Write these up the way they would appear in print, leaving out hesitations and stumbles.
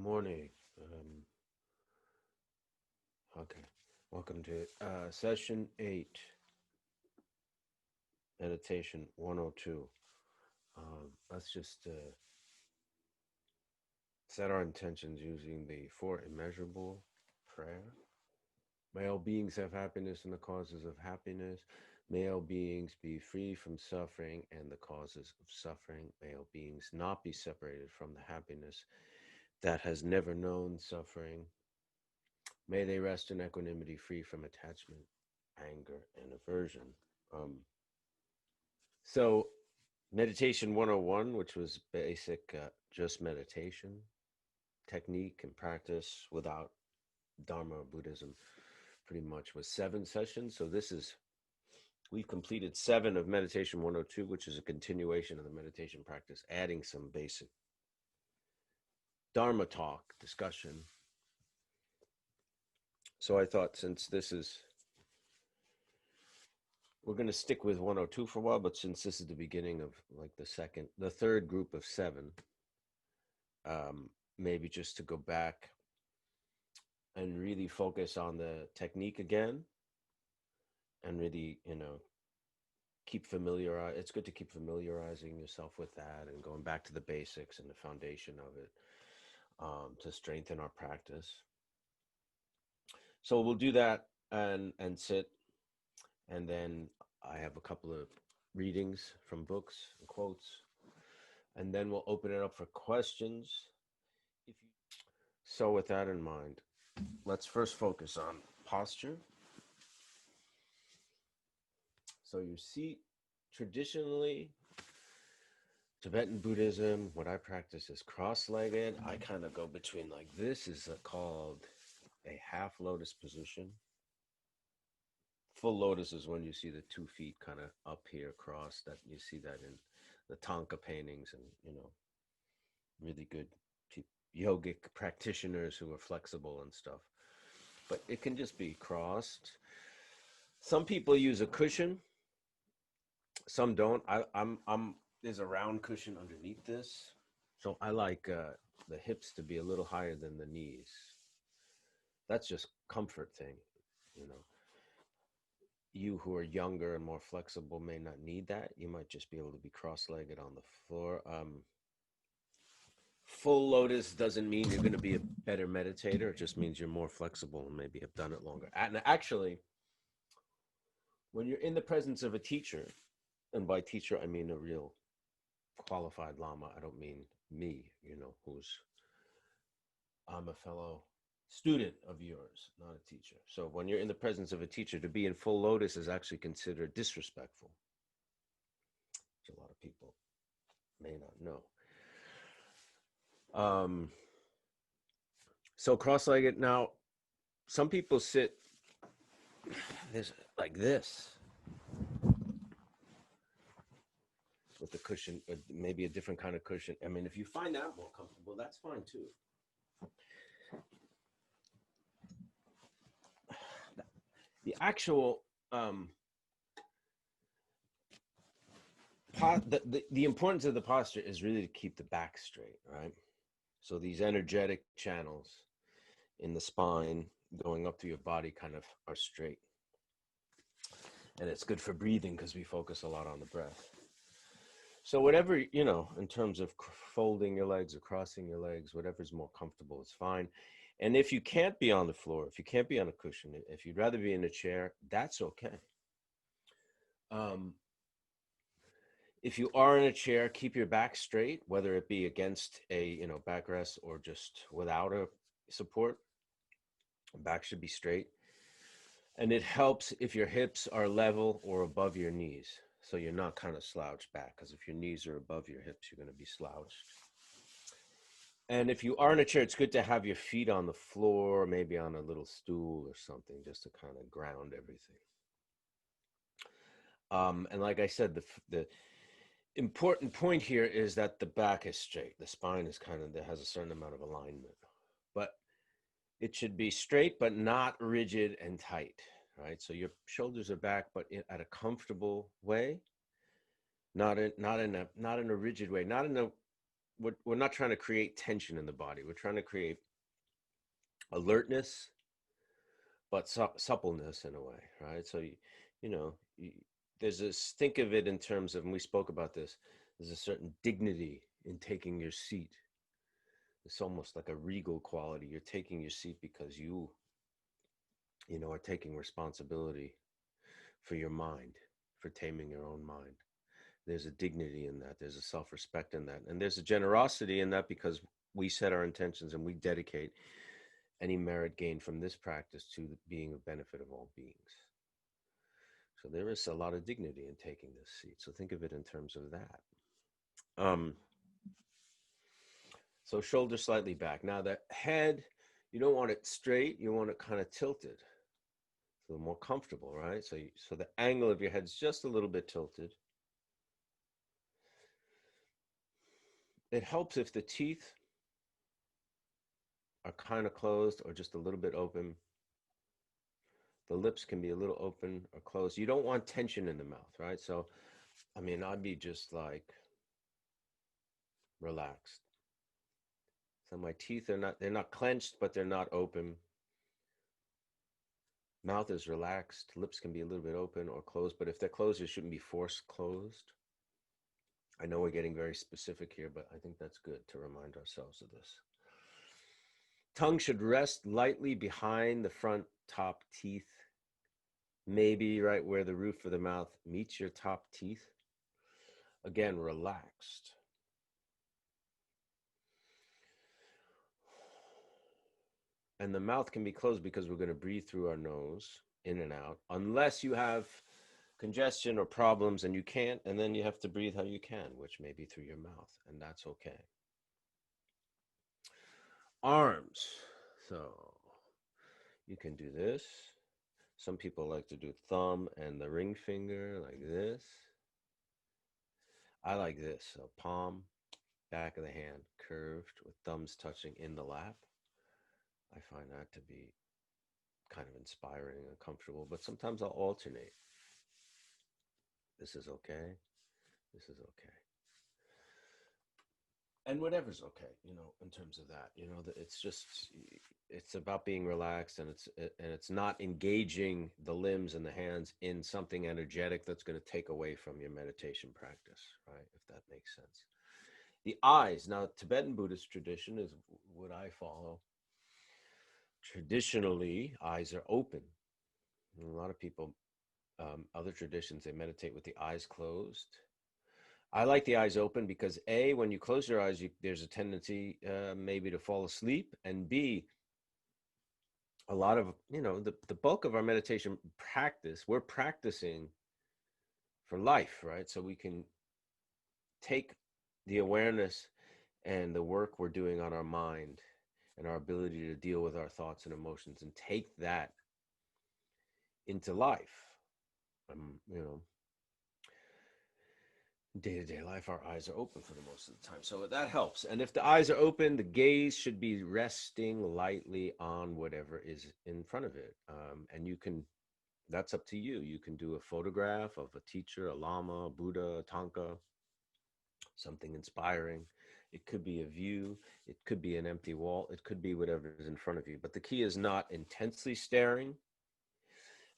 Morning. Okay. Welcome to session 8, meditation 102. Let's just set our intentions using the four immeasurable prayer. May all beings have happiness and the causes of happiness. May all beings be free from suffering and the causes of suffering. May all beings not be separated from the happiness that has never known suffering. May they rest in equanimity, free from attachment, anger, and aversion. So, meditation 101, which was basic just meditation, technique and practice without Dharma or Buddhism, pretty much was 7 sessions. So we've completed 7 of meditation 102, which is a continuation of the meditation practice, adding some basic Dharma talk, discussion. So I thought, since we're going to stick with 102 for a while, but since this is the beginning of like the third group of 7, maybe just to go back and really focus on the technique again, and really, it's good to keep familiarizing yourself with that and going back to the basics and the foundation of it, to strengthen our practice. So we'll do that and sit, and then I have a couple of readings from books and quotes, and then we'll open it up for questions. So with that in mind, let's first focus on posture. So your seat, traditionally, Tibetan Buddhism, what I practice is cross-legged. I kind of go between, like, this is called a half lotus position. Full lotus is when you see the 2 feet kind of up here crossed. That you see that in the Thangka paintings, and really good yogic practitioners who are flexible and stuff. But it can just be crossed. Some people use a cushion. Some don't. There's a round cushion underneath this, so I like the hips to be a little higher than the knees. That's just comfort thing, You who are younger and more flexible may not need that. You might just be able to be cross-legged on the floor. Full lotus doesn't mean you're going to be a better meditator. It just means you're more flexible and maybe have done it longer. And actually, when you're in the presence of a teacher, and by teacher I mean a real qualified Lama, I don't mean me, I'm a fellow student of yours, not a teacher. So when you're in the presence of a teacher, to be in full lotus is actually considered disrespectful, which a lot of people may not know. So cross-legged. Now, some people sit like this with the cushion, or maybe a different kind of cushion. I mean, if you find that more comfortable, that's fine too. The actual the importance of the posture is really to keep the back straight, right? So these energetic channels in the spine going up through your body kind of are straight. And it's good for breathing because we focus a lot on the breath. So whatever, in terms of folding your legs or crossing your legs, whatever's more comfortable is fine. And if you can't be on the floor, if you can't be on a cushion, if you'd rather be in a chair, that's okay. If you are in a chair, keep your back straight, whether it be against a backrest or just without a support. Back should be straight. And it helps if your hips are level or above your knees, so you're not kind of slouched back, because if your knees are above your hips, you're going to be slouched. And if you are in a chair, it's good to have your feet on the floor, maybe on a little stool or something, just to kind of ground everything. And like I said, the important point here is that the back is straight. The spine is has a certain amount of alignment, but it should be straight, but not rigid and tight, right? So your shoulders are back, but at a comfortable way, not in a rigid way, not in a we're not trying to create tension in the body. We're trying to create alertness, but suppleness in a way, right? So you know, there's this, think of it in terms of, and we spoke about this, there's a certain dignity in taking your seat. It's almost like a regal quality. You're taking your seat because you know, are taking responsibility for your mind, for taming your own mind. There's a dignity in that. There's a self-respect in that. And there's a generosity in that because we set our intentions and we dedicate any merit gained from this practice to being of benefit of all beings. So there is a lot of dignity in taking this seat. So think of it in terms of that. So shoulder slightly back. Now the head, you don't want it straight. You want it kind of tilted. A little more comfortable, right? So the angle of your head is just a little bit tilted. It helps if the teeth are kind of closed or just a little bit open. The lips can be a little open or closed. You don't want tension in the mouth, right? So, I mean, I'd be just like relaxed. So my teeth are they're not clenched, but they're not open. Mouth is relaxed. Lips can be a little bit open or closed, but if they're closed, it shouldn't be forced closed. I know we're getting very specific here, but I think that's good to remind ourselves of this. Tongue should rest lightly behind the front top teeth, maybe right where the roof of the mouth meets your top teeth. Again, relaxed. And the mouth can be closed because we're going to breathe through our nose, in and out, unless you have congestion or problems and you can't, and then you have to breathe how you can, which may be through your mouth, and that's okay. Arms. So you can do this. Some people like to do thumb and the ring finger like this. I like this. So palm, back of the hand, curved with thumbs touching in the lap. I find that to be kind of inspiring and comfortable, but sometimes I'll alternate. This is okay. This is okay. And whatever's okay, you know, in terms of that, you know, it's just, it's about being relaxed, and it's not engaging the limbs and the hands in something energetic that's going to take away from your meditation practice, right? If that makes sense. The eyes, now Tibetan Buddhist tradition is what I follow. Traditionally, eyes are open. And a lot of people, other traditions, they meditate with the eyes closed. I like the eyes open because A, when you close your eyes, there's a tendency maybe to fall asleep, and B, a lot of, you know, the bulk of our meditation practice, we're practicing for life, right? So we can take the awareness and the work we're doing on our mind and our ability to deal with our thoughts and emotions and take that into life. You know, day-to-day life, our eyes are open for the most of the time, so that helps. And if the eyes are open, the gaze should be resting lightly on whatever is in front of it. And you can, that's up to you. You can do a photograph of a teacher, a lama, a Buddha, a Tanka, something inspiring. It could be a view, it could be an empty wall, it could be whatever is in front of you. But the key is not intensely staring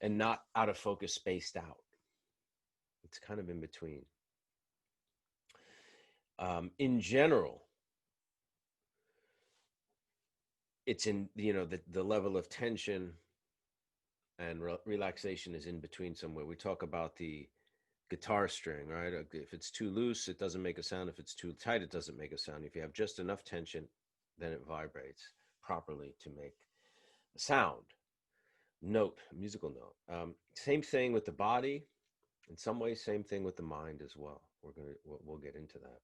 and not out of focus, spaced out. It's kind of in between. In general, it's in, you know, the level of tension and relaxation is in between somewhere. We talk about the guitar string, right? If it's too loose, it doesn't make a sound. If it's too tight, it doesn't make a sound. If you have just enough tension, then it vibrates properly to make a sound, note, a musical note. Same thing with the body. In some ways, same thing with the mind as well. We'll get into that.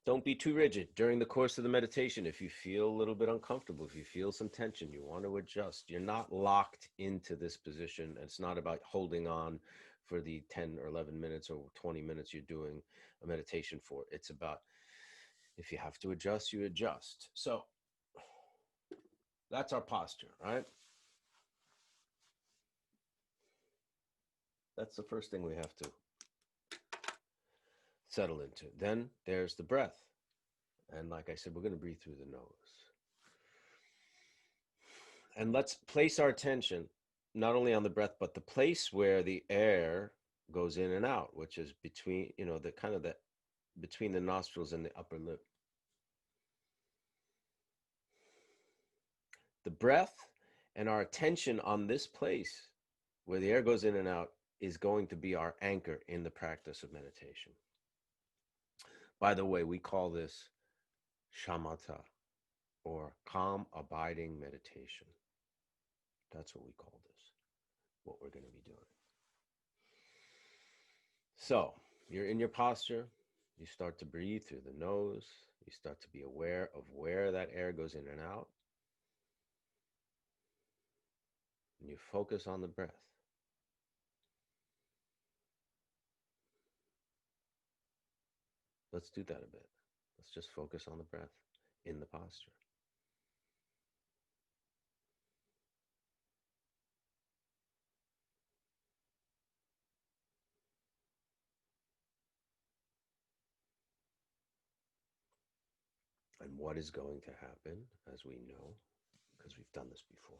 Don't be too rigid during the course of the meditation. If you feel a little bit uncomfortable, if you feel some tension, you want to adjust. You're not locked into this position. It's not about holding on for the 10 or 11 minutes or 20 minutes you're doing a meditation for. It's about, if you have to adjust, you adjust. So that's our posture, right? That's the first thing we have to settle into. Then there's the breath. And like I said, we're going to breathe through the nose. And let's place our attention not only on the breath, but the place where the air goes in and out, which is between, the kind of the between the nostrils and the upper lip. The breath and our attention on this place where the air goes in and out is going to be our anchor in the practice of meditation. By the way, we call this shamatha, or calm abiding meditation. That's what we call this, what we're going to be doing. So you're in your posture, you start to breathe through the nose, you start to be aware of where that air goes in and out, and you focus on the breath. Let's do that a bit. Let's just focus on the breath in the posture. And what is going to happen, as we know, because we've done this before,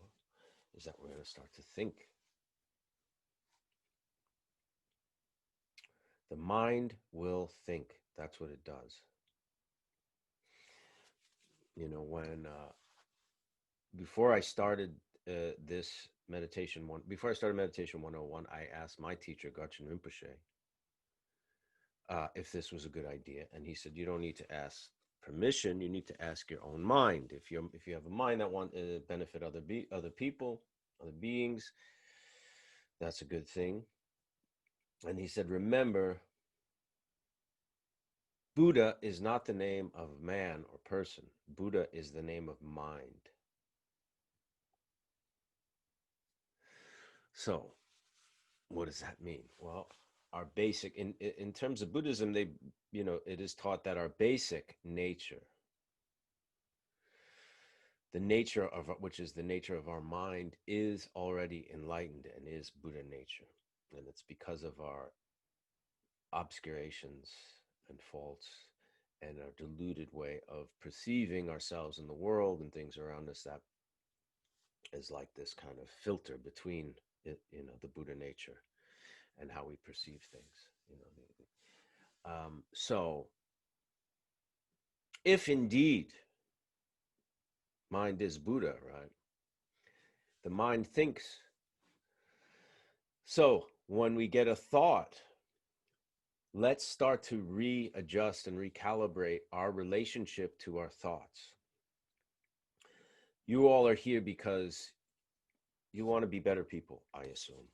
is that we're going to start to think. The mind will think. That's what it does. Before I started before I started Meditation 101, I asked my teacher, Garchen Rinpoche, if this was a good idea. And he said, you don't need to ask permission, you need to ask your own mind. If you have a mind that wants to benefit other people, other beings, that's a good thing. And he said, remember, Buddha is not the name of man or person. Buddha is the name of mind. So what does that mean? Well, our basic, in terms of Buddhism, it is taught that our basic nature, the nature of, which is the nature of our mind, is already enlightened and is Buddha nature. And it's because of our obscurations and faults and our deluded way of perceiving ourselves in the world and things around us that is like this kind of filter between the Buddha nature and how we perceive things. So if indeed mind is Buddha, right? The mind thinks. So when we get a thought, let's start to readjust and recalibrate our relationship to our thoughts. You all are here because you want to be better people, I assume.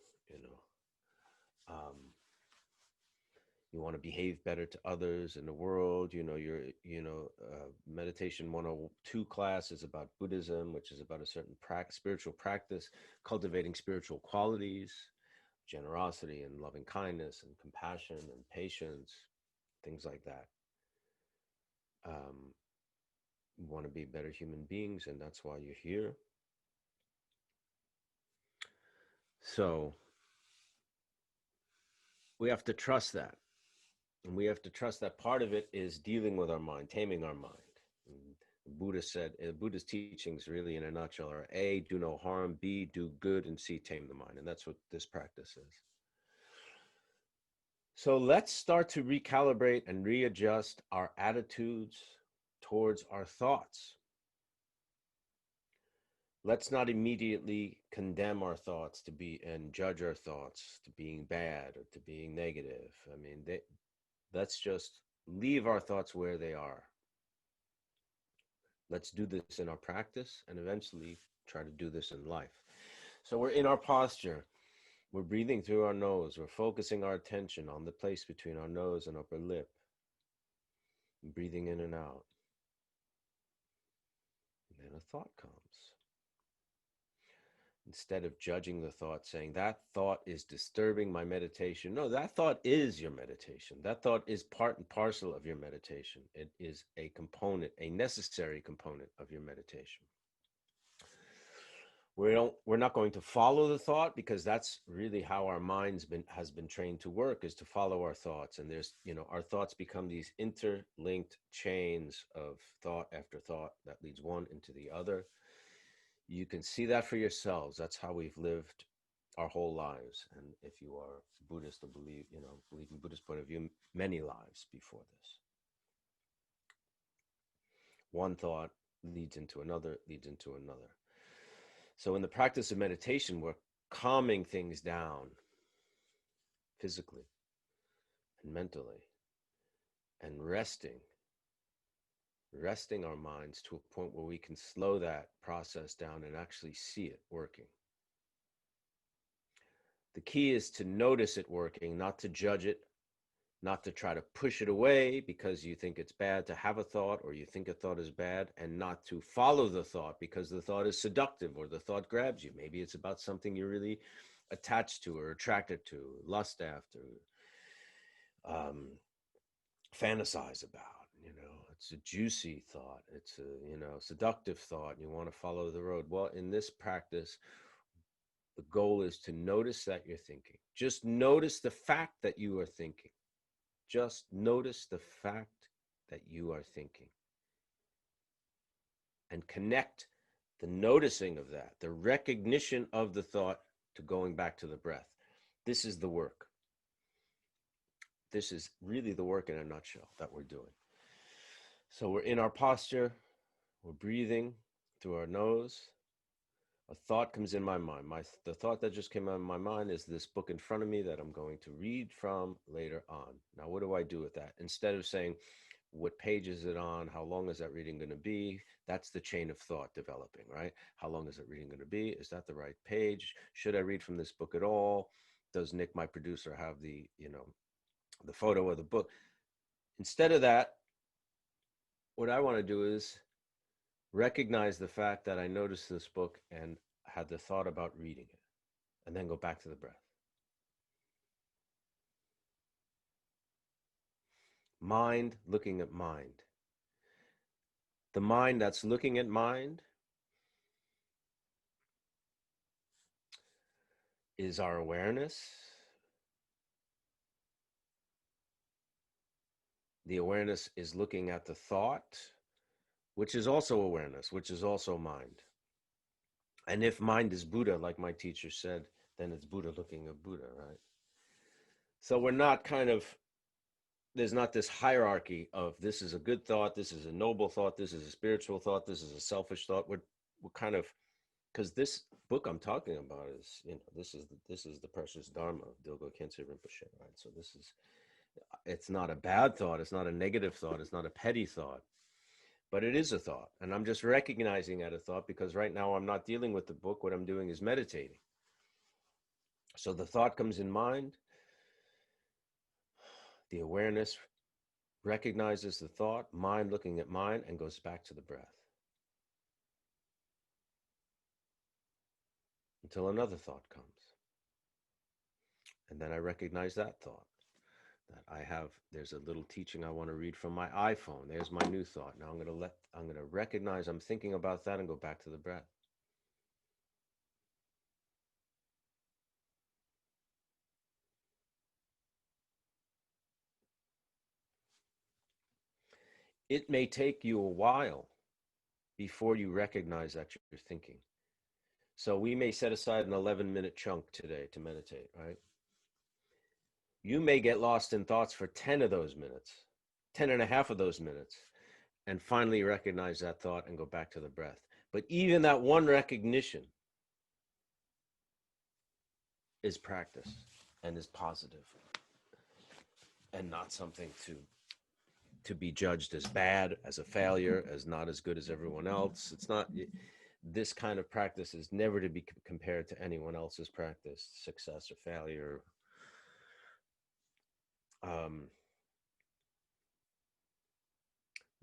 You want to behave better to others in the world. Meditation 102 class is about Buddhism, which is about a certain spiritual practice, cultivating spiritual qualities, generosity and loving kindness and compassion and patience, things like that. You want to be better human beings, and that's why you're here. So we have to trust that. And we have to trust that part of it is dealing with our mind, taming our mind. Buddha said, Buddha's teachings really in a nutshell are A, do no harm, B, do good, and C, tame the mind. And that's what this practice is. So let's start to recalibrate and readjust our attitudes towards our thoughts. Let's not immediately condemn our thoughts and judge our thoughts to being bad or to being negative. I mean, let's just leave our thoughts where they are. Let's do this in our practice and eventually try to do this in life. So we're in our posture. We're breathing through our nose. We're focusing our attention on the place between our nose and upper lip. Breathing in and out. And then a thought comes. Instead of judging the thought, saying that thought is disturbing my meditation. No, that thought is your meditation. That thought is part and parcel of your meditation. It is a component, a necessary component of your meditation. We're not going to follow the thought, because that's really how our minds has been trained to work, is to follow our thoughts. And there's, our thoughts become these interlinked chains of thought after thought that leads one into the other. You can see that for yourselves. That's how we've lived our whole lives. And if you are Buddhist or believe in Buddhist point of view, many lives before this. One thought leads into another, leads into another. So in the practice of meditation, we're calming things down physically and mentally, and resting our minds to a point where we can slow that process down and actually see it working. The key is to notice it working, not to judge it, not to try to push it away because you think it's bad to have a thought, or you think a thought is bad, and not to follow the thought because the thought is seductive or the thought grabs you. Maybe it's about something you're really attached to or attracted to, lust after, fantasize about. It's a juicy thought, it's a seductive thought, and you want to follow the road. Well, in this practice, the goal is to notice that you're thinking. Just notice the fact that you are thinking. Just notice the fact that you are thinking, and connect the noticing of that, the recognition of the thought, to going back to the breath. This is the work. This is really the work in a nutshell that we're doing. So we're in our posture, we're breathing through our nose. A thought comes in my mind. The thought that just came out of my mind is this book in front of me that I'm going to read from later on. Now, what do I do with that? Instead of saying, what page is it on? How long is that reading going to be? That's the chain of thought developing, right? How long is that reading going to be? Is that the right page? Should I read from this book at all? Does Nick, my producer, have the photo of the book? Instead of that, what I want to do is recognize the fact that I noticed this book and had the thought about reading it, and then go back to the breath. Mind looking at mind. The mind that's looking at mind is our awareness. The awareness is looking at the thought, which is also awareness, which is also mind. And if mind is Buddha, like my teacher said, then it's Buddha looking at Buddha, right? So we're not there's not this hierarchy of this is a good thought, this is a noble thought, this is a spiritual thought, this is a selfish thought. We're kind of, because this book I'm talking about is, this is the precious Dharma of Garchen Rinpoche, right? So it's not a bad thought, it's not a negative thought, it's not a petty thought, but it is a thought. And I'm just recognizing that a thought, because right now I'm not dealing with the book. What I'm doing is meditating. So the thought comes in mind, the awareness recognizes the thought, mind looking at mind, and goes back to the breath until another thought comes. And then I recognize that thought. There's a little teaching I want to read from my iPhone. There's my new thought. Now I'm going to recognize I'm thinking about that and go back to the breath. It may take you a while before you recognize that you're thinking. So we may set aside an 11-minute chunk today to meditate, right? You may get lost in thoughts for 10 of those minutes, 10 and a half of those minutes, and finally recognize that thought and go back to the breath. But even that one recognition is practice and is positive and not something to be judged as bad, as a failure, as not as good as everyone else. It's not, this kind of practice is never to be compared to anyone else's practice, success or failure.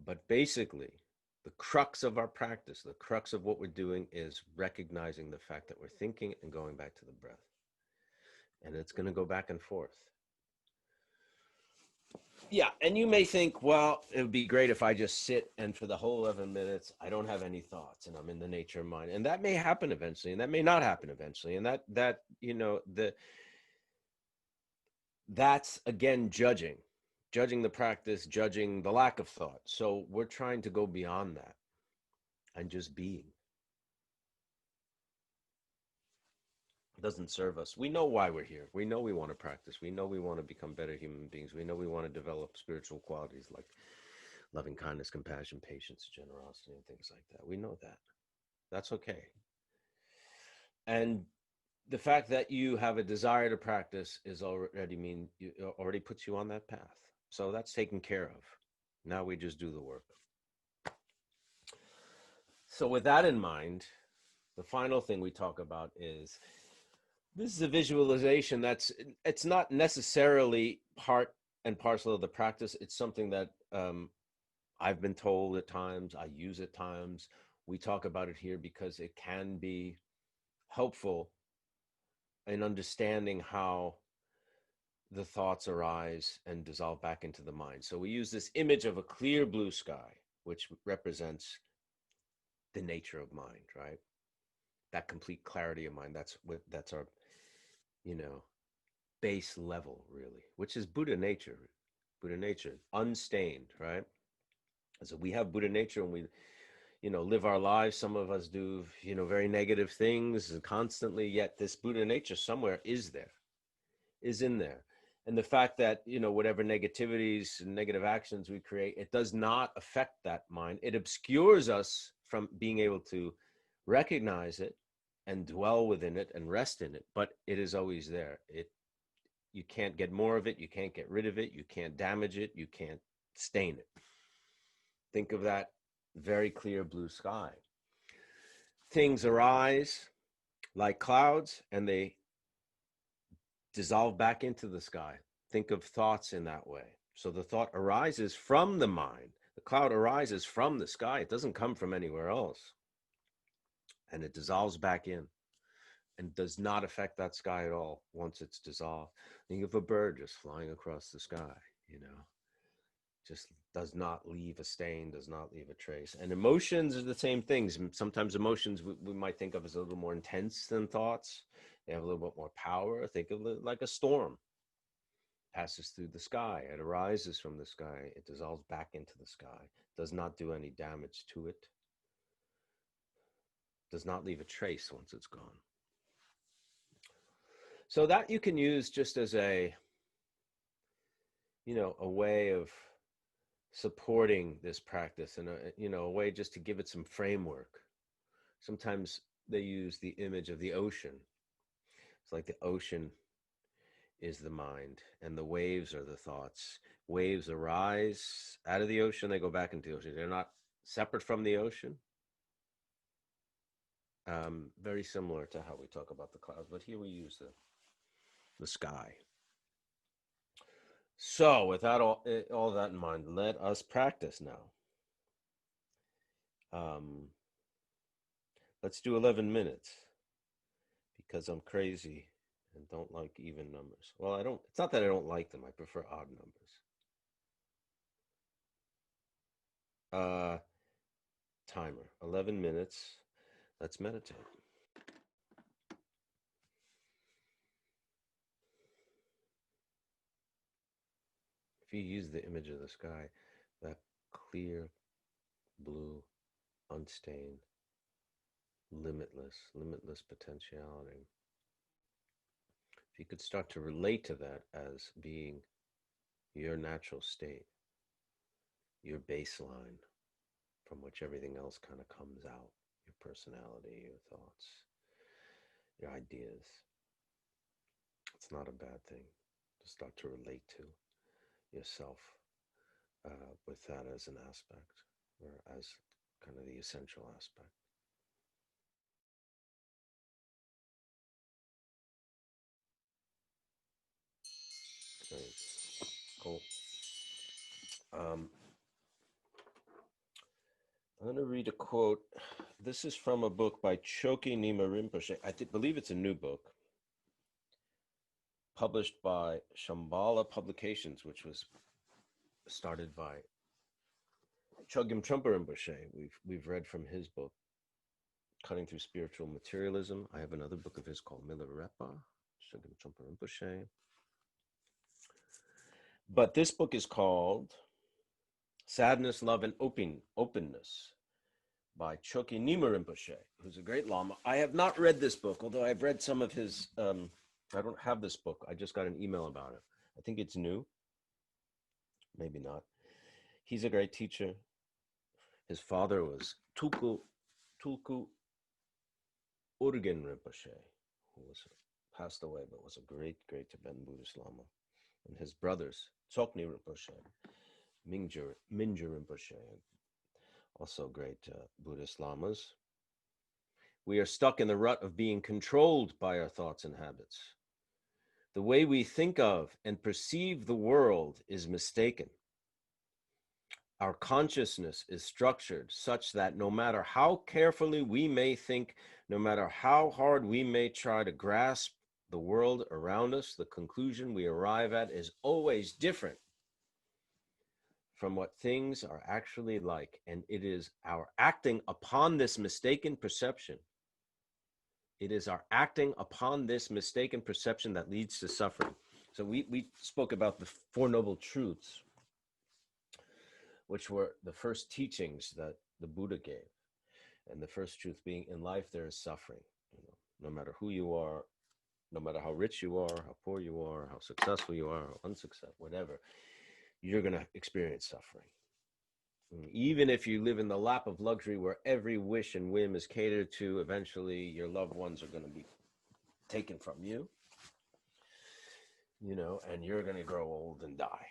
But basically, the crux of our practice, the crux of what we're doing, is recognizing the fact that we're thinking and going back to the breath. And it's going to go back and forth. Yeah, and you may think, well, it would be great if I just sit and for the whole 11 minutes, I don't have any thoughts and I'm in the nature of mind. And that may happen eventually, and that may not happen eventually. And that, that's again judging the practice, judging the lack of thought. So we're trying to go beyond that and just being. It doesn't serve us. We know why we're here. We know we want to practice. We know we want to become better human beings. We know we want to develop spiritual qualities like loving kindness, compassion, patience, generosity, and things like that. We know that. That's okay. And the fact that you have a desire to practice is already puts you on that path. So that's taken care of. Now we just do the work. So with that in mind, the final thing we talk about is this is a visualization it's not necessarily part and parcel of the practice. It's something that I've been told at times, I use at times. We talk about it here because it can be helpful in understanding how the thoughts arise and dissolve back into the mind. So we use this image of a clear blue sky, which represents the nature of mind, right? That complete clarity of mind. That's our, you know, base level, really, which is Buddha nature. Buddha nature, unstained, right? So we have Buddha nature and we, live our lives. Some of us do, very negative things and constantly, yet this Buddha nature somewhere is in there. And the fact that, whatever negativities and negative actions we create, it does not affect that mind. It obscures us from being able to recognize it and dwell within it and rest in it, but it is always there. You can't get more of it. You can't get rid of it. You can't damage it. You can't stain it. Think of that very clear blue sky. Things arise like clouds and they dissolve back into the sky. Think of thoughts in that way. So the thought arises from the mind. The cloud arises from the sky. It doesn't come from anywhere else. And it dissolves back in and does not affect that sky at all once it's dissolved. Think of a bird just flying across the sky, just does not leave a stain, does not leave a trace. And emotions are the same things. Sometimes emotions we might think of as a little more intense than thoughts. They have a little bit more power. Think of it like a storm passes through the sky. It arises from the sky. It dissolves back into the sky. Does not do any damage to it. Does not leave a trace once it's gone. So that you can use just as a way of supporting this practice and a way just to give it some framework. Sometimes they use the image of the ocean. It's like the ocean is the mind and the waves are the thoughts. Waves arise out of the ocean, they go back into the ocean. They're not separate from the ocean. Very similar to how we talk about the clouds, but here we use the sky. So with that all that in mind, let us practice now. Let's do 11 minutes because I'm crazy and don't like even numbers. Well, it's not that I don't like them. I prefer odd numbers. Timer, 11 minutes. Let's meditate. If you use the image of the sky, that clear blue, unstained, limitless potentiality. If you could start to relate to that as being your natural state, your baseline from which everything else kind of comes out, your personality, your thoughts, your ideas. It's not a bad thing to start to relate to yourself with that as an aspect or as kind of the essential aspect. Okay. Cool. I'm going to read a quote. This is from a book by Choki Nyima Rinpoche. I believe it's a new book published by Shambhala Publications, which was started by Chogyam Trungpa Rinpoche. We've read from his book, Cutting Through Spiritual Materialism. I have another book of his called Milarepa, Chogyam Trungpa Rinpoche. But this book is called Sadness, Love, and Openness by Chokyi Nyima Rinpoche, who's a great Lama. I have not read this book, although I've read some of his, I don't have this book. I just got an email about it. I think it's new. Maybe not. He's a great teacher. His father was Tulku Urgen Rinpoche, who was passed away, but was a great Tibetan Buddhist Lama. And his brothers, Tsokni Rinpoche, Mingyur Rinpoche, also great Buddhist Lamas. We are stuck in the rut of being controlled by our thoughts and habits. The way we think of and perceive the world is mistaken. Our consciousness is structured such that no matter how carefully we may think, no matter how hard we may try to grasp the world around us, the conclusion we arrive at is always different from what things are actually like. And it is our acting upon this mistaken perception. It is our acting upon this mistaken perception that leads to suffering. So we spoke about the Four Noble Truths, which were the first teachings that the Buddha gave. And the first truth being, in life there is suffering. No matter who you are, no matter how rich you are, how poor you are, how successful you are, how unsuccessful, whatever, you're going to experience suffering. Even if you live in the lap of luxury where every wish and whim is catered to, eventually your loved ones are going to be taken from you, and you're going to grow old and die.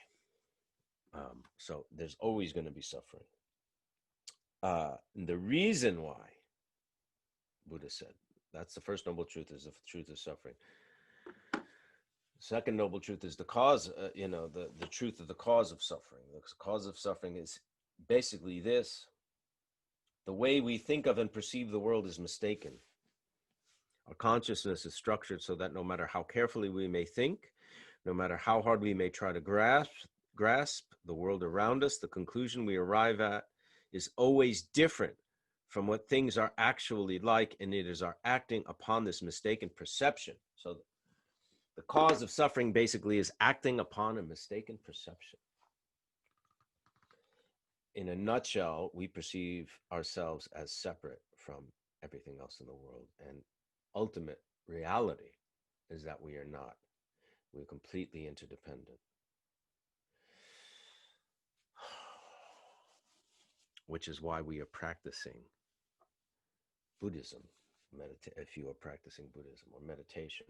So there's always going to be suffering. The reason why, Buddha said, that's the first noble truth, is the truth of suffering. The second noble truth is the cause, the truth of the cause of suffering. The cause of suffering is basically this: the way we think of and perceive the world is mistaken. Our consciousness is structured so that no matter how carefully we may think, no matter how hard we may try to grasp the world around us, the conclusion we arrive at is always different from what things are actually like, and it is our acting upon this mistaken perception. So the cause of suffering basically is acting upon a mistaken perception. In a nutshell, we perceive ourselves as separate from everything else in the world, and ultimate reality is that we are not. We're completely interdependent. Which is why we are practicing Buddhism, if you are practicing Buddhism or meditation,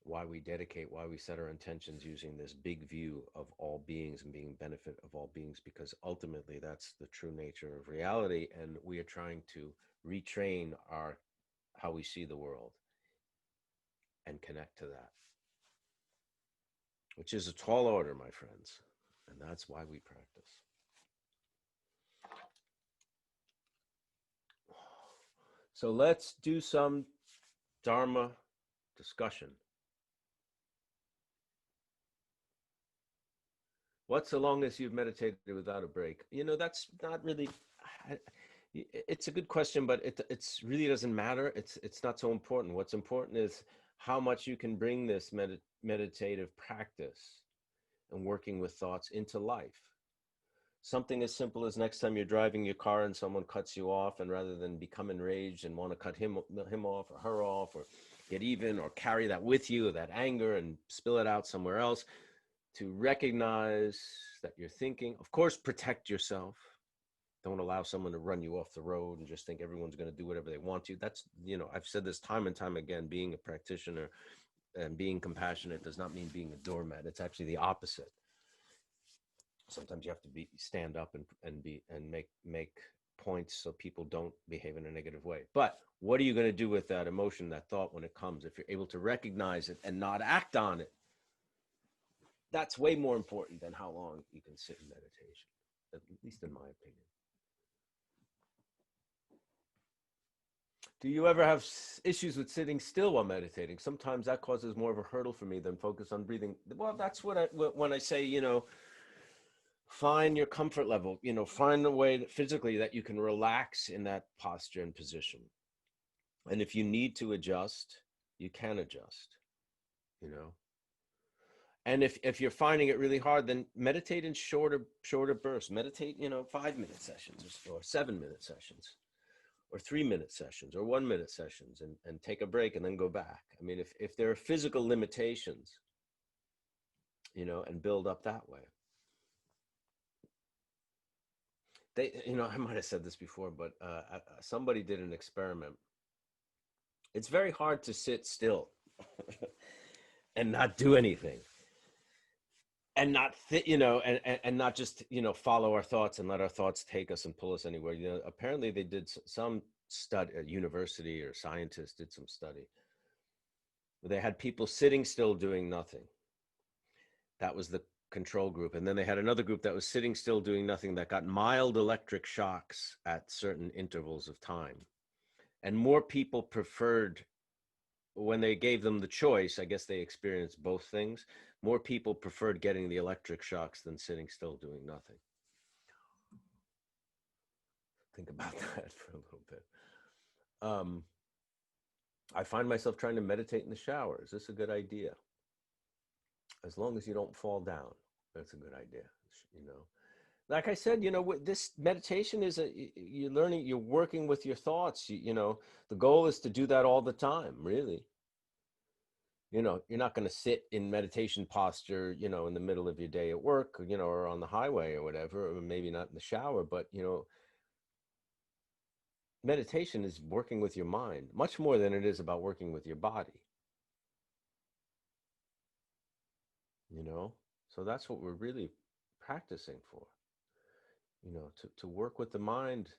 why we set our intentions using this big view of all beings and being benefit of all beings, because ultimately that's the true nature of reality, and we are trying to retrain how we see the world and connect to that, which is a tall order, my friends, and that's why we practice. So let's do some Dharma discussion. What's the longest you've meditated without a break? That's not really, it's a good question, but it really doesn't matter. It's not so important. What's important is how much you can bring this meditative practice and working with thoughts into life. Something as simple as next time you're driving your car and someone cuts you off, and rather than become enraged and want to cut him off or her off or get even or carry that with you, that anger, and spill it out somewhere else, to recognize that you're thinking. Of course, protect yourself. Don't allow someone to run you off the road and just think everyone's going to do whatever they want to. That's, I've said this time and time again, being a practitioner and being compassionate does not mean being a doormat. It's actually the opposite. Sometimes you have to stand up and make points so people don't behave in a negative way. But what are you going to do with that emotion, that thought, when it comes? If you're able to recognize it and not act on it, that's way more important than how long you can sit in meditation, at least in my opinion. Do you ever have issues with sitting still while meditating? Sometimes that causes more of a hurdle for me than focus on breathing. Well, that's when I say, find your comfort level, find a way that physically that you can relax in that posture and position. And if you need to adjust, you can adjust, you know. And if you're finding it really hard, then meditate in shorter bursts. Meditate, 5-minute sessions or 7-minute sessions or 3-minute sessions or 1-minute sessions, and take a break and then go back. I mean, if there are physical limitations, and build up that way. I might have said this before, but somebody did an experiment. It's very hard to sit still and not do anything, and not and not just follow our thoughts and let our thoughts take us and pull us anywhere. Apparently they did some study, a university or scientists did some study. They had people sitting still doing nothing. That was the control group. And then they had another group that was sitting still doing nothing, that got mild electric shocks at certain intervals of time. And more people preferred, when they gave them the choice, I guess they experienced both things. More people preferred getting the electric shocks than sitting still doing nothing. Think about that for a little bit. I find myself trying to meditate in the shower. Is this a good idea? As long as you don't fall down, that's a good idea. Like I said, this meditation is you're learning, you're working with your thoughts. The goal is to do that all the time, really. You're not going to sit in meditation posture, in the middle of your day at work, or on the highway or whatever, or maybe not in the shower, but, meditation is working with your mind much more than it is about working with your body, So that's what we're really practicing for, to work with the mind,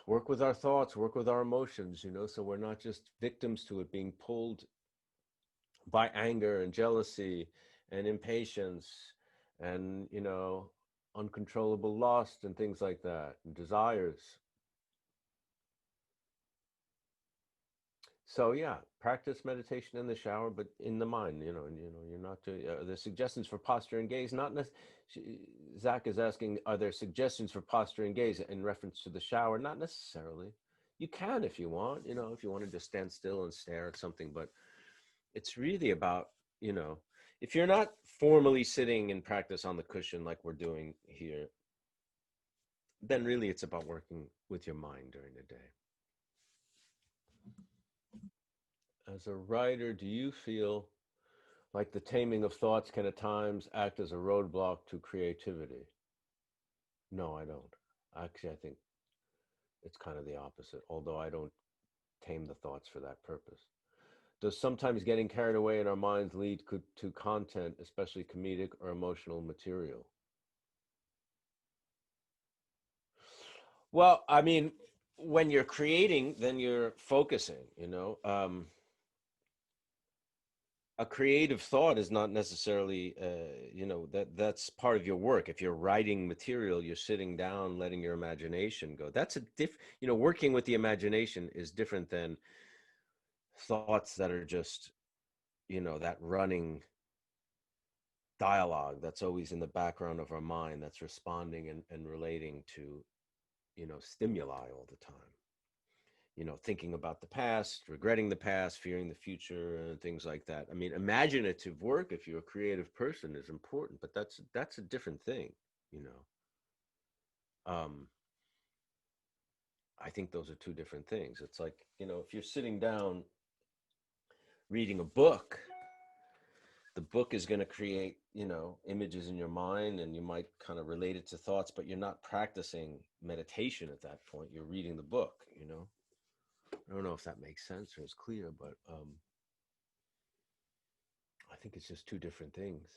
work with our thoughts, work with our emotions, so we're not just victims to it, being pulled by anger and jealousy and impatience and, uncontrollable lust and things like that, and desires. So yeah, practice meditation in the shower, but in the mind, you're not doing, the suggestions for posture and gaze, not Zach is asking, are there suggestions for posture and gaze in reference to the shower? Not necessarily. You can, if you want, if you want to just stand still and stare at something, but it's really about, if you're not formally sitting in practice on the cushion like we're doing here, then really it's about working with your mind during the day. As a writer, do you feel like the taming of thoughts can at times act as a roadblock to creativity? No, I don't. Actually, I think it's kind of the opposite, although I don't tame the thoughts for that purpose. Does sometimes getting carried away in our minds lead to content, especially comedic or emotional material? Well, I mean, when you're creating, then you're focusing, a creative thought is not necessarily, that's part of your work. If you're writing material, you're sitting down, letting your imagination go. That's working with the imagination is different than thoughts that are just, that running dialogue that's always in the background of our mind, that's responding and relating to, stimuli all the time. Thinking about the past, regretting the past, fearing the future, and things like that. I mean, imaginative work, if you're a creative person, is important, but that's a different thing, you know. I think those are two different things. It's like, if you're sitting down reading a book, the book is going to create, images in your mind, and you might kind of relate it to thoughts, but you're not practicing meditation at that point. You're reading the book. I don't know if that makes sense or is clear, but I think it's just two different things.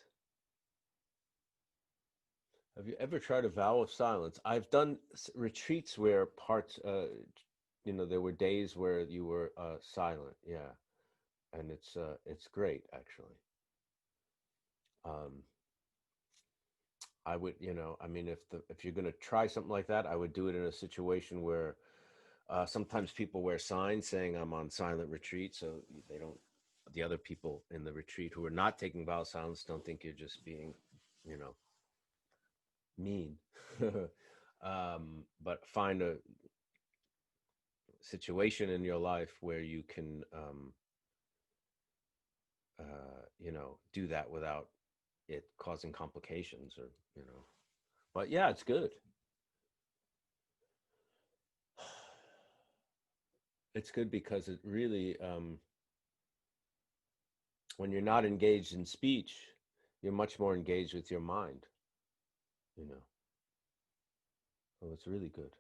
Have you ever tried a vow of silence? I've done retreats where there were days where you were silent, yeah, and it's great actually. Um, I would, I mean, if you're going to try something like that, I would do it in a situation where sometimes people wear signs saying I'm on silent retreat, so they don't. The other people in the retreat who are not taking vow of silence don't think you're just being, you know. mean. But find a situation in your life where you can, do that without it causing complications, or, but yeah, it's good. It's good because it really, when you're not engaged in speech, you're much more engaged with your mind, you know. So it's really good.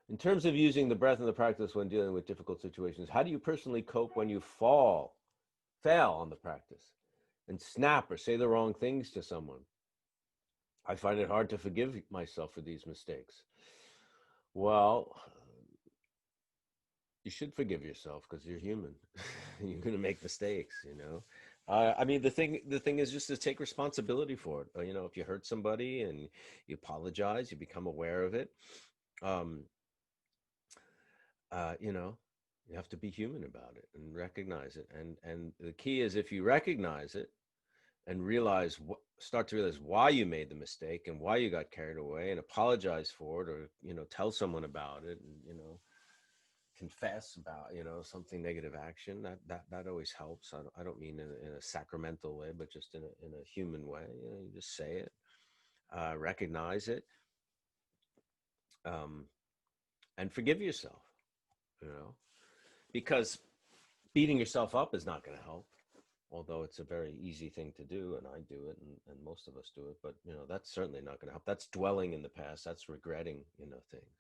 In terms of using the breath in the practice when dealing with difficult situations, how do you personally cope when you fail on the practice, and snap or say the wrong things to someone? I find it hard to forgive myself for these mistakes. Well, you should forgive yourself because you're human. You're going to make mistakes. I mean, the thing is just to take responsibility for it. If you hurt somebody and you apologize, you become aware of it. Um, you know, you have to be human about it and recognize it. And the key is, if you recognize it and start to realize why you made the mistake and why you got carried away, and apologize for it, or tell someone about it, and confess about something negative action, that always helps. I don't mean in a sacramental way, but just in a human way. You just say it, recognize it, um, and forgive yourself. You know, because beating yourself up is not going to help. Although it's a very easy thing to do, and I do it, and most of us do it, but that's certainly not going to help. That's dwelling in the past. That's regretting things.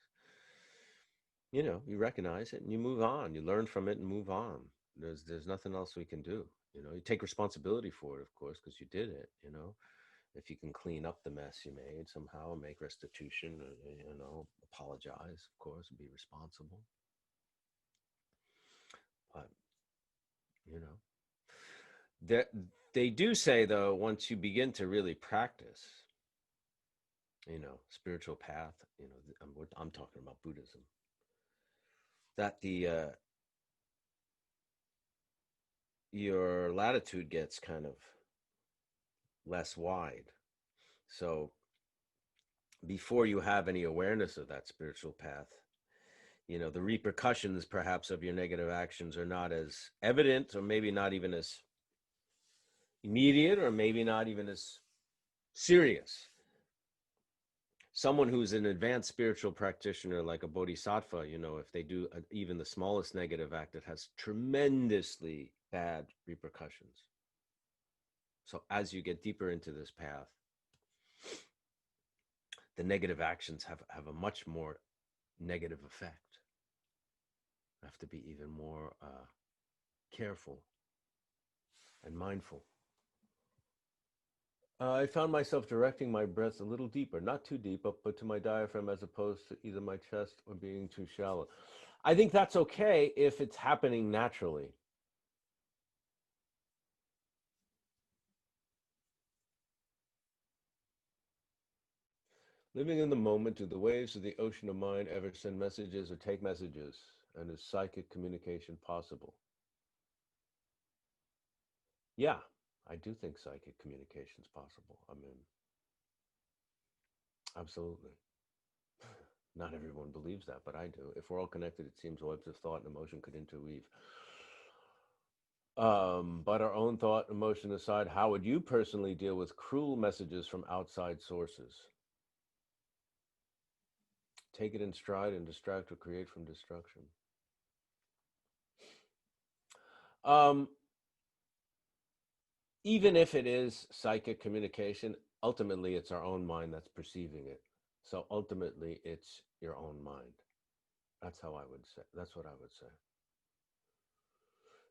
You recognize it and you move on. You learn from it and move on. There's nothing else we can do. You take responsibility for it, of course, because you did it. If you can clean up the mess you made somehow, make restitution, apologize, of course, and be responsible. But you know, that they do say, though, once you begin to really practice, spiritual path, I'm talking about Buddhism, that the your latitude gets kind of less wide. So before you have any awareness of that spiritual path, the repercussions perhaps of your negative actions are not as evident, or maybe not even as immediate, or maybe not even as serious. Someone who's an advanced spiritual practitioner, like a bodhisattva, if they do even the smallest negative act, it has tremendously bad repercussions. So as you get deeper into this path, the negative actions have a much more negative effect. You have to be even more careful and mindful. I found myself directing my breath a little deeper, not too deep, but to my diaphragm, as opposed to either my chest or being too shallow. I think that's okay if it's happening naturally. Living in the moment, do the waves of the ocean of mind ever send messages or take messages? And is psychic communication possible? Yeah, I do think psychic communication is possible. I mean, absolutely. Not everyone believes that, but I do. If we're all connected, it seems webs of thought and emotion could interweave. But our own thought, emotion aside, how would you personally deal with cruel messages from outside sources? Take it in stride and distract or create from destruction. Um, Even if it is psychic communication, ultimately it's our own mind that's perceiving it. So ultimately it's your own mind. That's how I would say. That's what I would say.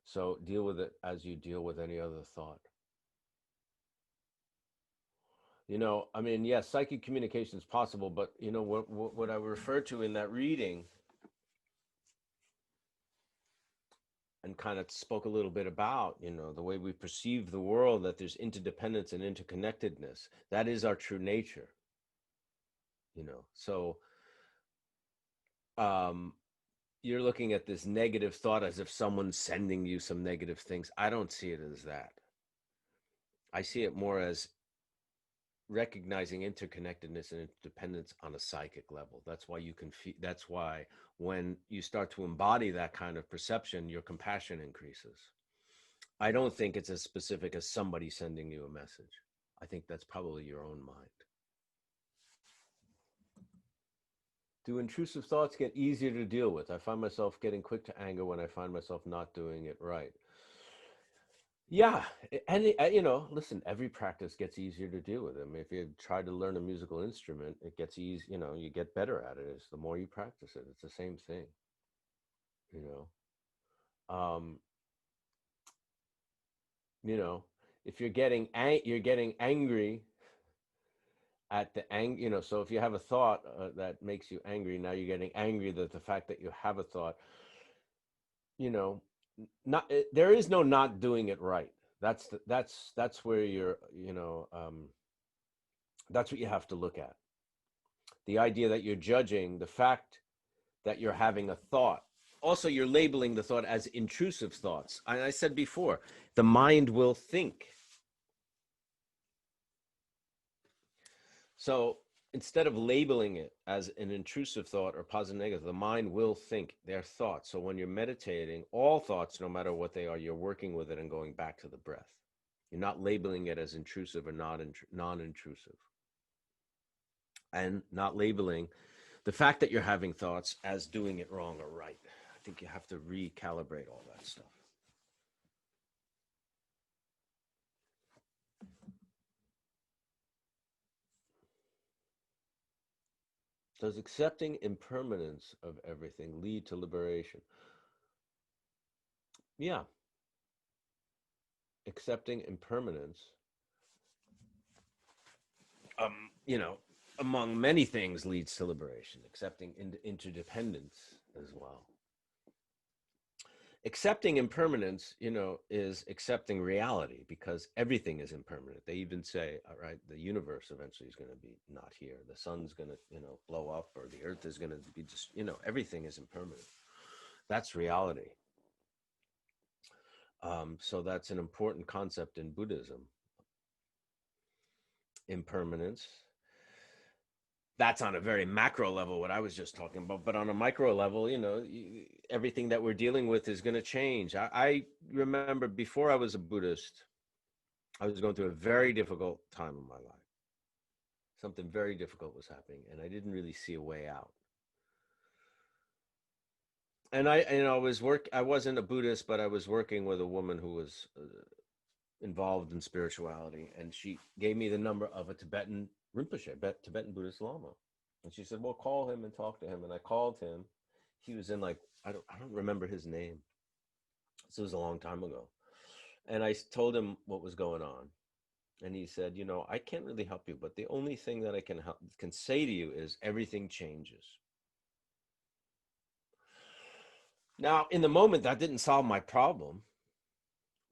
So deal with it as you deal with any other thought. I mean, yes, psychic communication is possible, but what I referred to in that reading, and kind of spoke a little bit about, the way we perceive the world, that there's interdependence and interconnectedness. That is our true nature. So um, you're looking at this negative thought as if someone's sending you some negative things. I don't see it as that. I see it more as recognizing interconnectedness and interdependence on a psychic level. That's why you can feel, that's why when you start to embody that kind of perception, your compassion increases. I don't think it's as specific as somebody sending you a message. I think that's probably your own mind. Do intrusive thoughts get easier to deal with? I find myself getting quick to anger when I find myself not doing it right. Yeah, and you know, listen, every practice gets easier to deal with. I mean, if you try to learn a musical instrument, it gets easy. You know, you get better at it. It's the more you practice it. It's the same thing. You um, you know, if you're getting angry at you know, so if you have a thought that makes you angry, now you're getting angry that the fact that you have a thought, you know, there is no not doing it right. That's where you're, you know, that's what you have to look at. The idea that you're judging the fact that you're having a thought. Also, you're labeling the thought as intrusive thoughts. I said before, the mind will think. So instead of labeling it as an intrusive thought or positive negative, the mind will think their thoughts. So when you're meditating, all thoughts, no matter what they are, you're working with it and going back to the breath. You're not labeling it as intrusive or non-intrusive. And not labeling the fact that you're having thoughts as doing it wrong or right. I think you have to recalibrate all that stuff. Does accepting impermanence of everything lead to liberation? Yeah. Accepting impermanence, you know, among many things leads to liberation. Accepting interdependence as well. Accepting impermanence, you know, is accepting reality because everything is impermanent. They even say, all right, the universe eventually is going to be not here. The sun's going to, you know, blow up, or the earth is going to be just, you know, everything is impermanent. That's reality. So that's an important concept in Buddhism. Impermanence. That's on a very macro level, what I was just talking about. But on a micro level, you know, everything that we're dealing with is going to change. I remember before I was a Buddhist, I was going through a very difficult time in my life. Something very difficult was happening, and I didn't really see a way out. And I wasn't a Buddhist, but I was working with a woman who was involved in spirituality, and she gave me the number of a Tibetan Rinpoche, Tibetan Buddhist Lama, and she said, "Well, call him and talk to him." And I called him. He was in like I don't remember his name. This was a long time ago, and I told him what was going on, and he said, "You know, I can't really help you, but the only thing that I can say to you is everything changes." Now, in the moment, that didn't solve my problem,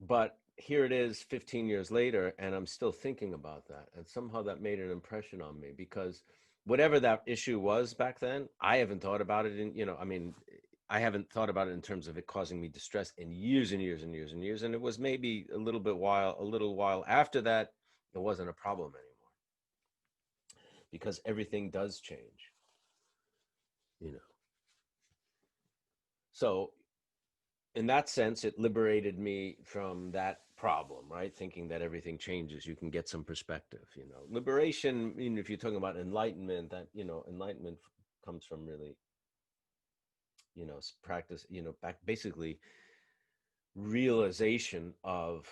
but here it is 15 years later, and I'm still thinking about that. And somehow that made an impression on me because whatever that issue was back then, I haven't thought about it in, you know, I mean, I haven't thought about it in terms of it causing me distress in years and years and years and years. And it was maybe a little while after that, it wasn't a problem anymore because everything does change, you know. So in that sense, it liberated me from that problem, right? Thinking that everything changes, you can get some perspective, you know. Liberation, you know, if you're talking about enlightenment, that, you know, enlightenment comes from really, you know, practice, you know, basically realization of,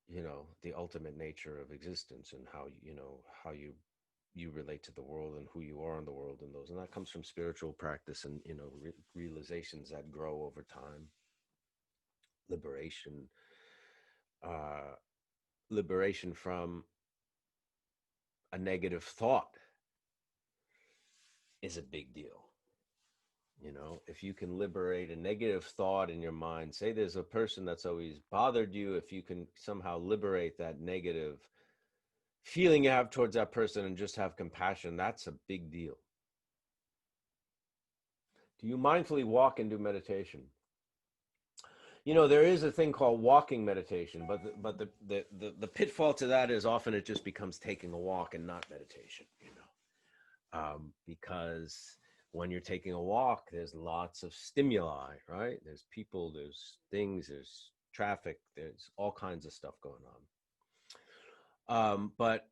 you know, the ultimate nature of existence and how, you know, how you relate to the world and who you are in the world and those. And that comes from spiritual practice and, you know, realizations that grow over time. Liberation, uh, liberation from a negative thought is a big deal. You know, if you can liberate a negative thought in your mind, say there's a person that's always bothered you, if you can somehow liberate that negative feeling you have towards that person and just have compassion, that's a big deal. Do you mindfully walk and do meditation? There is a thing called walking meditation, but the pitfall to that is often it just becomes taking a walk and not meditation. Because when you're taking a walk, there's lots of stimuli, right? There's people, there's things, there's traffic, there's all kinds of stuff going on. But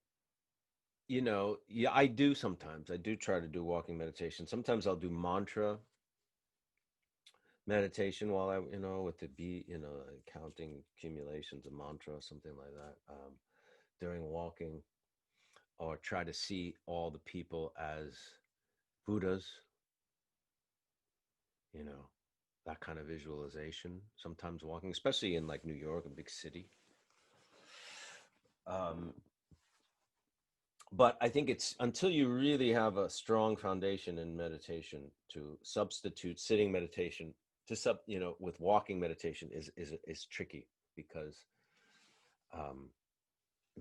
yeah, I do sometimes. I do try to do walking meditation. Sometimes I'll do mantra meditation while with the beat, counting accumulations of mantra or something like that during walking, or try to see all the people as Buddhas, you know, that kind of visualization. Sometimes walking, especially in like New York, a big city. Um, but I think it's until you really have a strong foundation in meditation to substitute sitting meditation with walking meditation is tricky because um,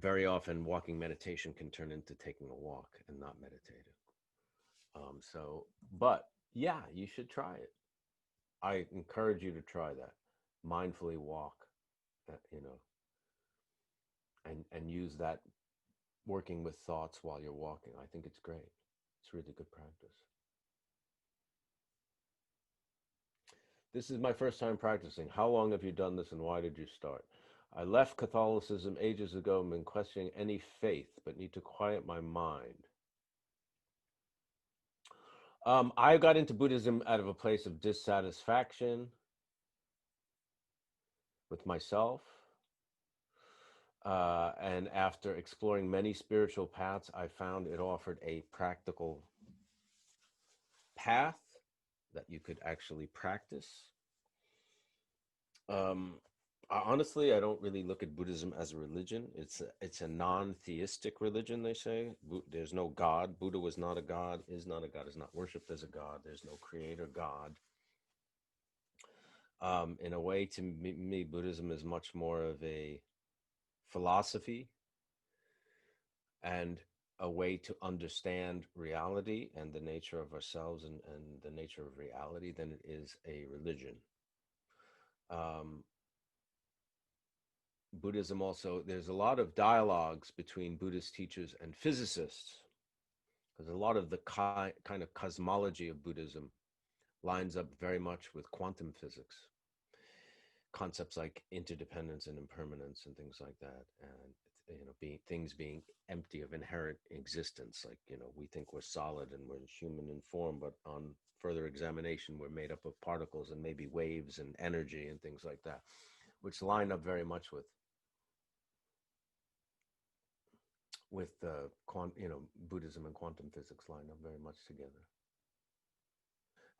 very often walking meditation can turn into taking a walk and not meditating. But yeah, you should try it. I encourage you to try that. Mindfully walk, and use that working with thoughts while you're walking. I think it's great. It's really good practice. This is my first time practicing. How long have you done this and why did you start? I left Catholicism ages ago and been questioning any faith, but need to quiet my mind. I got into Buddhism out of a place of dissatisfaction with myself. And after exploring many spiritual paths, I found it offered a practical path that you could actually practice. Honestly, I don't really look at Buddhism as a religion. It's a non-theistic religion, they say. There's no God. Buddha was not a God, is not a God, is not worshipped as a God. There's no creator God. In a way, to me, Buddhism is much more of a philosophy and a way to understand reality and the nature of ourselves and the nature of reality than it is a religion. Buddhism also, there's a lot of dialogues between Buddhist teachers and physicists, because a lot of the kind of cosmology of Buddhism lines up very much with quantum physics, concepts like interdependence and impermanence and things like that, and things being empty of inherent existence. Like we think we're solid and we're human in form, but on further examination, we're made up of particles and maybe waves and energy and things like that, which line up very much with Buddhism and quantum physics line up very much together.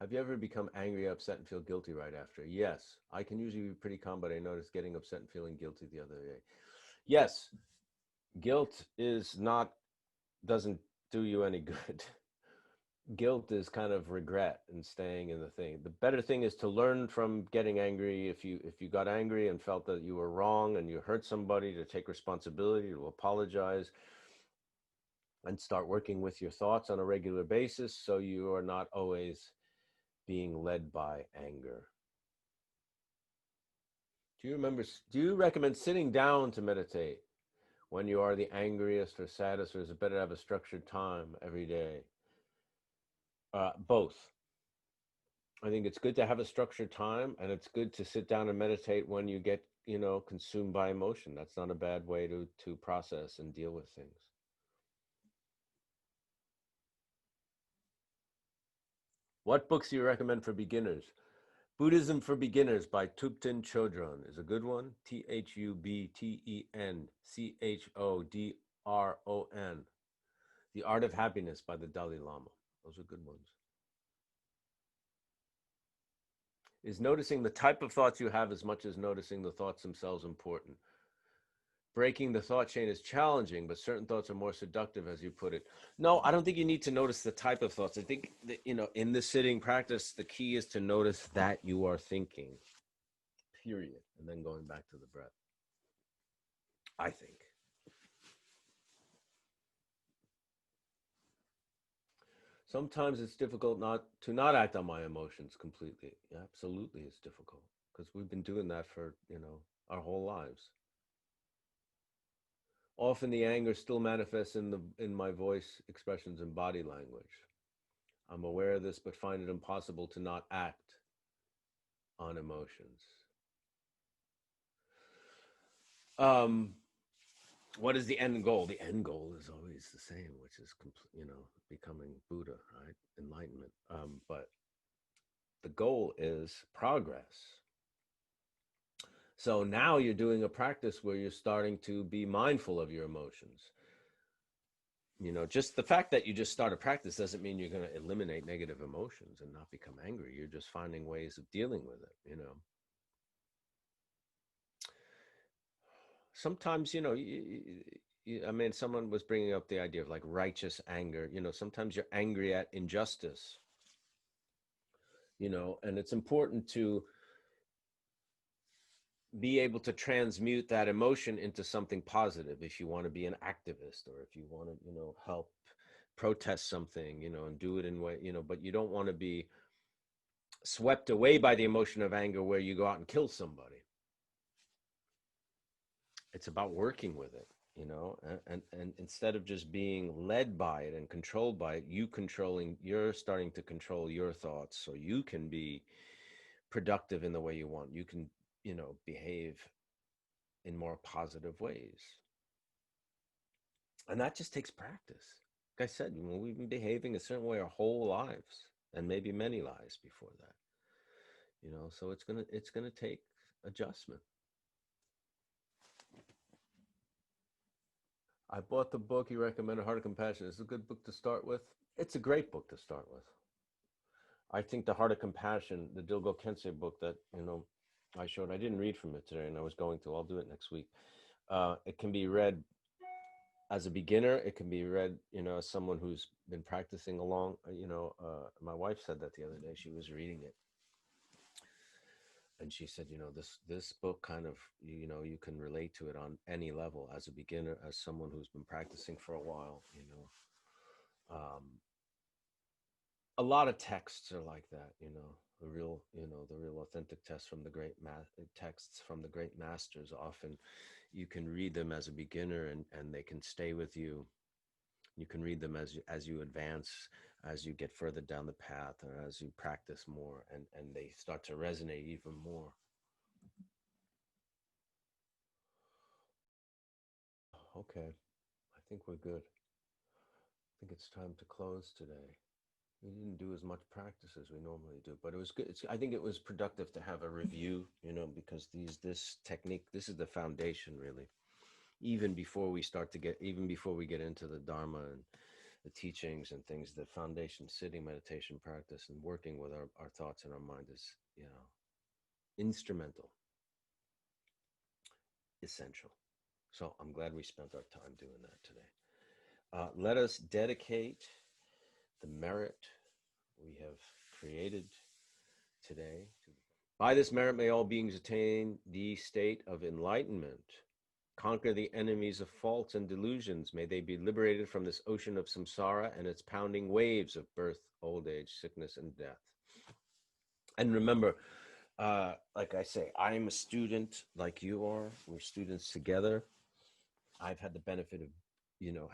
Have you ever become angry, upset, and feel guilty right after? Yes. I can usually be pretty calm, but I noticed getting upset and feeling guilty the other day. Yes. Guilt doesn't do you any good. Guilt is kind of regret and staying in the thing. The better thing is to learn from getting angry. If you got angry and felt that you were wrong and you hurt somebody, to take responsibility, to apologize, and start working with your thoughts on a regular basis so you are not always being led by anger. Do you recommend sitting down to meditate when you are the angriest or saddest, or is it better to have a structured time every day? Both. I think it's good to have a structured time, and it's good to sit down and meditate when you get, consumed by emotion. That's not a bad way to process and deal with things. What books do you recommend for beginners? Buddhism for Beginners by Thubten Chodron is a good one. Thubten Chodron. The Art of Happiness by the Dalai Lama. Those are good ones. Is noticing the type of thoughts you have as much as noticing the thoughts themselves important? Breaking the thought chain is challenging, but certain thoughts are more seductive, as you put it. No, I don't think you need to notice the type of thoughts. I think that, in the sitting practice, the key is to notice that you are thinking, period, and then going back to the breath, I think. Sometimes it's difficult not to not act on my emotions completely. Absolutely, it's difficult. because we've been doing that for, our whole lives. Often the anger still manifests in my voice, expressions, and body language. I'm aware of this, but find it impossible to not act on emotions. Um, what is the end goal? The end goal is always the same, which is, becoming Buddha, right? Enlightenment. But the goal is progress. So now you're doing a practice where you're starting to be mindful of your emotions. Just the fact that you just start a practice doesn't mean you're going to eliminate negative emotions and not become angry. You're just finding ways of dealing with it. Sometimes, I mean, someone was bringing up the idea of like righteous anger. Sometimes you're angry at injustice, and it's important to be able to transmute that emotion into something positive if you want to be an activist, or if you want to, help protest something, and do it in way, but you don't want to be swept away by the emotion of anger where you go out and kill somebody. It's about working with it, and instead of just being led by it and controlled by it, you're starting to control your thoughts so you can be productive in the way you want. You can, behave in more positive ways. And that just takes practice. Like I said, we've been behaving a certain way our whole lives, and maybe many lives before that. So it's gonna take adjustment. I bought the book you recommended, Heart of Compassion. It's a good book to start with. It's a great book to start with. I think the Heart of Compassion, the Dilgo Khyentse book that, I showed, I didn't read from it today, and I was going to. I'll do it next week. It can be read as a beginner. It can be read, as someone who's been practicing along. My wife said that the other day. She was reading it, and she said, this book kind of, you can relate to it on any level, as a beginner, as someone who's been practicing for a while. A lot of texts are like that. The real authentic texts from the texts from the great masters. Often, you can read them as a beginner, and they can stay with you. You can read them as you advance, as you get further down the path, or as you practice more, and they start to resonate even more. Okay, I think we're good. I think it's time to close today. We didn't do as much practice as we normally do, but it was good. I think it was productive to have a review, because this technique, this is the foundation, really. Even before we get into the Dharma and the teachings and things, the foundation, sitting meditation practice and working with our thoughts and our mind is, instrumental, essential. So I'm glad we spent our time doing that today. Let us dedicate the merit we have created today. By this merit may all beings attain the state of enlightenment, conquer the enemies of faults and delusions. May they be liberated from this ocean of samsara and its pounding waves of birth, old age, sickness, and death. And remember, like I say, I'm a student like you are. We're students together. I've had the benefit of,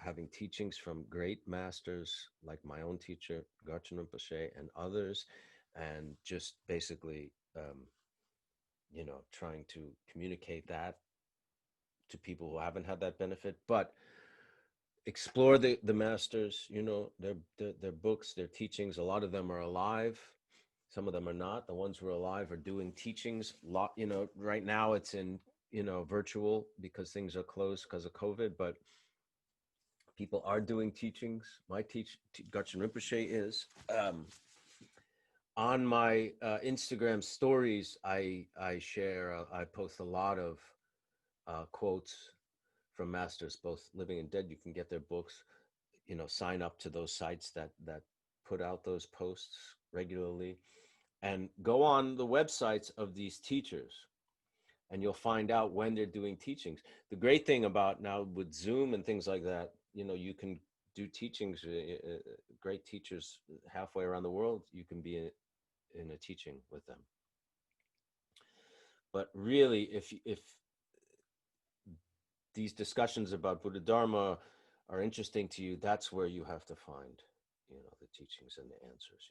having teachings from great masters like my own teacher, Garchen Rinpoche, and others, and just basically, trying to communicate that to people who haven't had that benefit. But explore the masters, their books, their teachings. A lot of them are alive. Some of them are not. The ones who are alive are doing teachings. Right now it's in, virtual because things are closed because of COVID, but people are doing teachings. My Garchen Rinpoche is. On my Instagram stories, I post a lot of quotes from masters, both living and dead. You can get their books, sign up to those sites that put out those posts regularly, and go on the websites of these teachers, and you'll find out when they're doing teachings. The great thing about now with Zoom and things like that, you can do teachings. Great teachers halfway around the world, you can be in a teaching with them. But really, if these discussions about Buddhadharma are interesting to you, that's where you have to find, the teachings and the answers.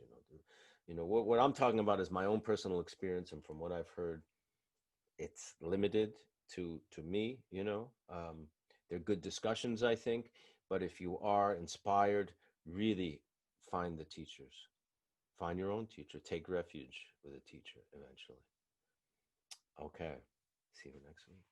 What I'm talking about is my own personal experience, and from what I've heard, it's limited to me. They're good discussions, I think, but if you are inspired, really find the teachers, find your own teacher, take refuge with a teacher eventually. Okay, see you next week.